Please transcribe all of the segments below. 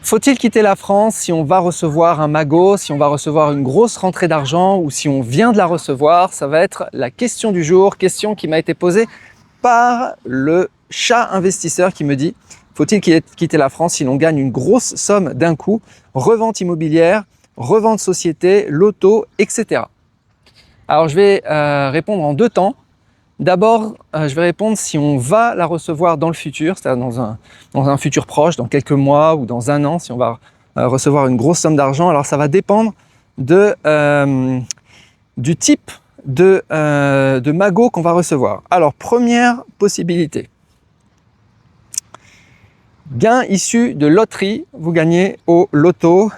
Faut-il quitter la France si on va recevoir un magot, si on va recevoir une grosse rentrée d'argent ou si on vient de la recevoir? Ça va être la question du jour, question qui m'a été posée par le chat investisseur qui me dit: faut-il quitter la France si l'on gagne une grosse somme d'un coup? Revente immobilière, revente société, loto, etc. Alors je vais répondre en 2 temps. D'abord, je vais répondre si on va la recevoir dans le futur, c'est-à-dire dans un futur proche, dans quelques mois ou dans 1 an, si on va recevoir une grosse somme d'argent. Alors ça va dépendre du type de magot qu'on va recevoir. Alors, première possibilité. Gains issus de loterie, vous gagnez au loto.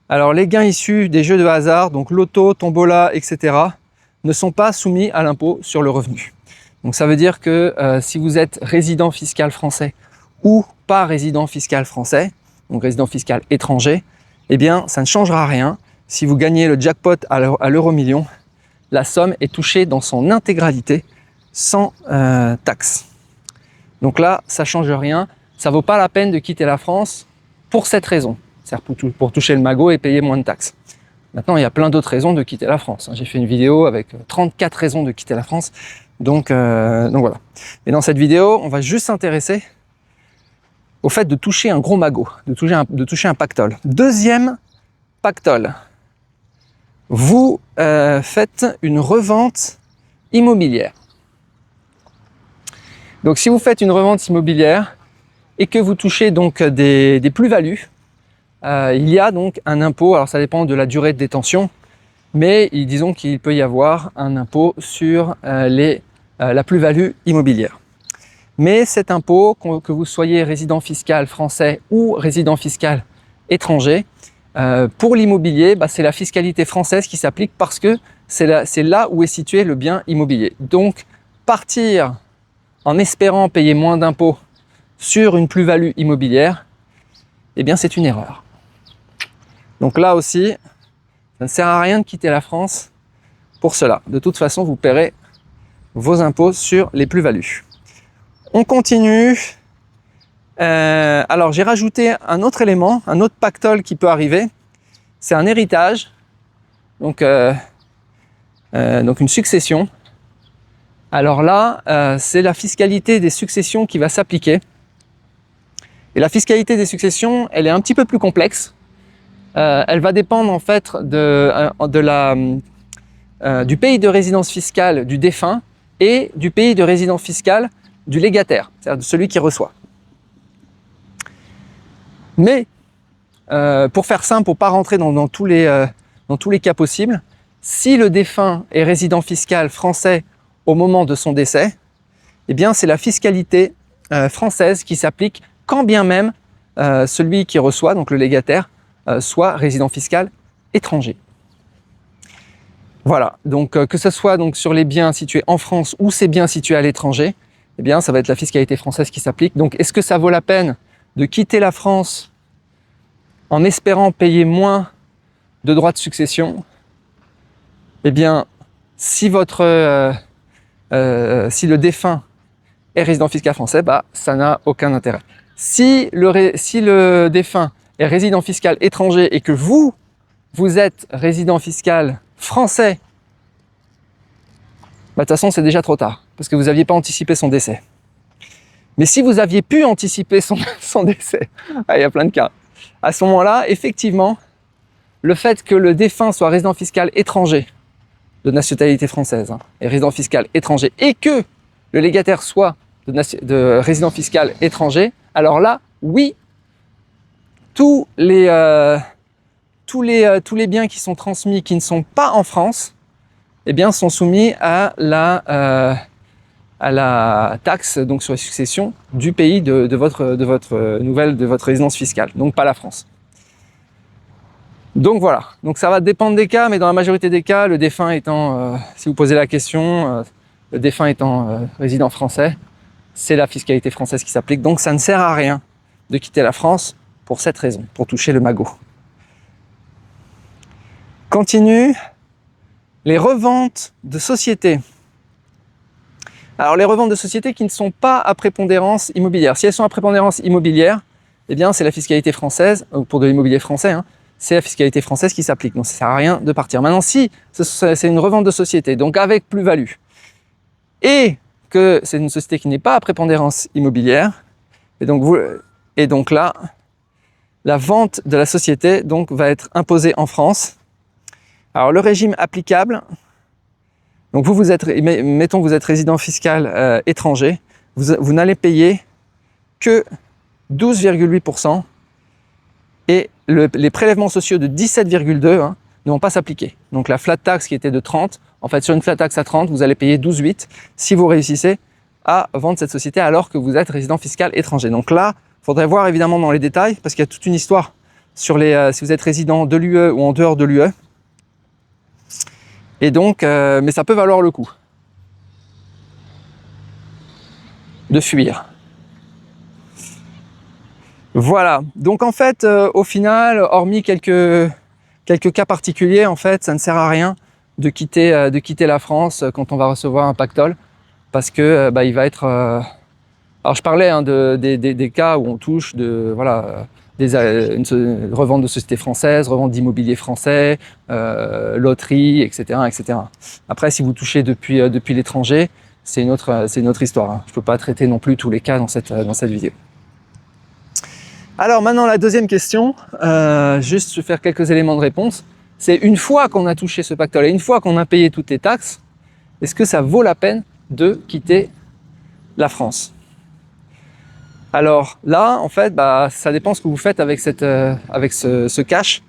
Alors les gains issus des jeux de hasard, donc loto, tombola, etc., ne sont pas soumis à l'impôt sur le revenu. Donc ça veut dire que si vous êtes résident fiscal français ou pas résident fiscal français, donc résident fiscal étranger, eh bien ça ne changera rien. Si vous gagnez le jackpot à l'euro-million, la somme est touchée dans son intégralité sans taxe. Donc là, ça ne change rien. Ça ne vaut pas la peine de quitter la France pour cette raison, c'est-à-dire pour toucher le magot et payer moins de taxes. Maintenant, il y a plein d'autres raisons de quitter la France. J'ai fait une vidéo avec 34 raisons de quitter la France. Donc voilà. Et dans cette vidéo, on va juste s'intéresser au fait de toucher un gros magot, de toucher un pactole. Deuxième pactole. Vous faites une revente immobilière. Donc si vous faites une revente immobilière et que vous touchez donc des plus-values, il y a donc un impôt. Alors ça dépend de la durée de détention, mais disons qu'il peut y avoir un impôt sur la plus-value immobilière. Mais cet impôt, que vous soyez résident fiscal français ou résident fiscal étranger, pour l'immobilier, c'est la fiscalité française qui s'applique parce que c'est là où est situé le bien immobilier. Donc partir en espérant payer moins d'impôts sur une plus-value immobilière, eh bien c'est une erreur. Donc là aussi, ça ne sert à rien de quitter la France pour cela. De toute façon, vous paierez vos impôts sur les plus-values. On continue. Alors j'ai rajouté un autre élément, un autre pactole qui peut arriver. C'est un héritage, donc une succession. Alors là, c'est la fiscalité des successions qui va s'appliquer. Et la fiscalité des successions, elle est un petit peu plus complexe. Elle va dépendre en fait du pays de résidence fiscale du défunt et du pays de résidence fiscale du légataire, c'est-à-dire de celui qui reçoit. Mais pour faire simple, pour ne pas rentrer dans tous les cas possibles, si le défunt est résident fiscal français au moment de son décès, eh bien c'est la fiscalité française qui s'applique quand bien même celui qui reçoit, donc le légataire, soit résident fiscal étranger. Voilà, donc que ce soit donc sur les biens situés en France ou ces biens situés à l'étranger, eh bien ça va être la fiscalité française qui s'applique. Donc est-ce que ça vaut la peine de quitter la France en espérant payer moins de droits de succession? Eh bien, si le défunt est résident fiscal français, ça n'a aucun intérêt. Si le défunt est résident fiscal étranger et que vous êtes résident fiscal français, de toute façon c'est déjà trop tard, parce que vous n'aviez pas anticipé son décès. Mais si vous aviez pu anticiper son décès, il y a plein de cas, à ce moment-là, effectivement, le fait que le défunt soit résident fiscal étranger, de nationalité française, et résident fiscal étranger, et que le légataire soit de résident fiscal étranger, alors là, oui, tous les biens qui sont transmis, qui ne sont pas en France, eh bien, sont soumis à la taxe donc sur la succession du pays de votre résidence fiscale, donc pas la France. Donc voilà, donc ça va dépendre des cas, mais dans la majorité des cas, le défunt étant, si vous posez la question, le défunt étant résident français, c'est la fiscalité française qui s'applique, donc ça ne sert à rien de quitter la France pour cette raison, pour toucher le magot. Continue, les reventes de sociétés. Alors les reventes de sociétés qui ne sont pas à prépondérance immobilière. Si elles sont à prépondérance immobilière, eh bien c'est la fiscalité française, pour de l'immobilier français, hein, c'est la fiscalité française qui s'applique. Donc ça ne sert à rien de partir. Maintenant, si c'est une revente de société, donc avec plus-value, et que c'est une société qui n'est pas à prépondérance immobilière, et donc là, la vente de la société donc, va être imposée en France. Alors le régime applicable, donc mettons que vous êtes résident fiscal étranger, vous n'allez payer que 12,8% et les prélèvements sociaux de 17,2 ne vont pas s'appliquer. Donc la flat tax qui était de 30, en fait sur une flat tax à 30, vous allez payer 12,8 si vous réussissez à vendre cette société alors que vous êtes résident fiscal étranger. Donc là, il faudrait voir évidemment dans les détails parce qu'il y a toute une histoire sur si vous êtes résident de l'UE ou en dehors de l'UE. Et donc, mais ça peut valoir le coup de fuir. Voilà. Donc en fait, au final, hormis quelques cas particuliers, en fait, ça ne sert à rien de quitter la France quand on va recevoir un pactole, parce que il va être. Alors je parlais des cas où on touche une revente de société française, revente d'immobilier français, loterie, etc., etc. Après, si vous touchez depuis l'étranger, c'est une autre histoire. Hein. Je ne peux pas traiter non plus tous les cas dans cette vidéo. Alors maintenant, la deuxième question, juste je vais faire quelques éléments de réponse. C'est une fois qu'on a touché ce pactole et une fois qu'on a payé toutes les taxes, est-ce que ça vaut la peine de quitter la France? Alors là, en fait, ça dépend ce que vous faites avec ce cash.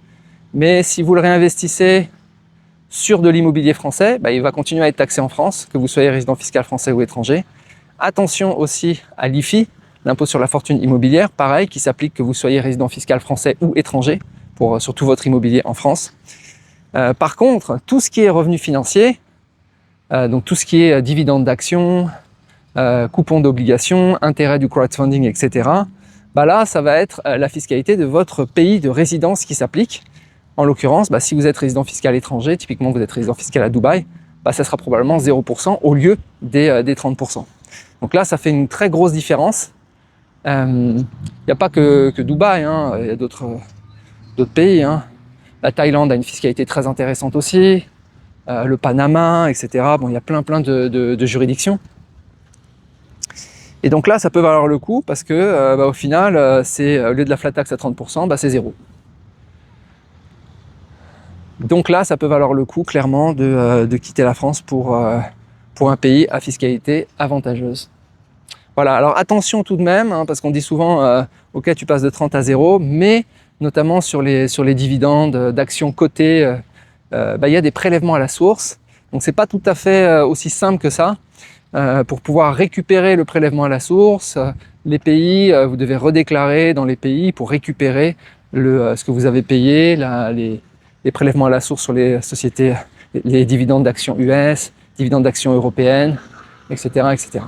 Mais si vous le réinvestissez sur de l'immobilier français, il va continuer à être taxé en France, que vous soyez résident fiscal français ou étranger. Attention aussi à l'IFI, l'impôt sur la fortune immobilière, pareil, qui s'applique que vous soyez résident fiscal français ou étranger, pour surtout votre immobilier en France. Par contre, tout ce qui est revenu financier, donc tout ce qui est dividende d'action, coupons d'obligations, intérêt du crowdfunding, etc. Là, ça va être la fiscalité de votre pays de résidence qui s'applique. En l'occurrence, si vous êtes résident fiscal étranger, typiquement vous êtes résident fiscal à Dubaï, ça sera probablement 0% au lieu des 30%. Donc là, ça fait une très grosse différence. Il n'y a pas que Dubaï, hein, il y a d'autres pays. Hein. La Thaïlande a une fiscalité très intéressante aussi, le Panama, etc. Bon, il y a plein de juridictions. Et donc là, ça peut valoir le coup parce que au final, c'est au lieu de la flat tax à 30%, c'est 0. Donc là, ça peut valoir le coup clairement de quitter la France pour un pays à fiscalité avantageuse. Voilà, alors attention tout de même, hein, parce qu'on dit souvent, ok, tu passes de 30 à 0, mais notamment sur les dividendes d'actions cotées, il y a des prélèvements à la source. Donc c'est pas tout à fait aussi simple que ça. Pour pouvoir récupérer le prélèvement à la source, les pays, vous devez redéclarer dans les pays pour récupérer ce que vous avez payé, les prélèvements à la source sur les sociétés, les dividendes d'actions US, dividendes d'actions européennes, etc., etc.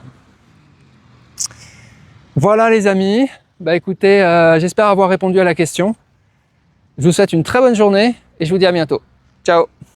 Voilà les amis, écoutez, j'espère avoir répondu à la question. Je vous souhaite une très bonne journée et je vous dis à bientôt. Ciao!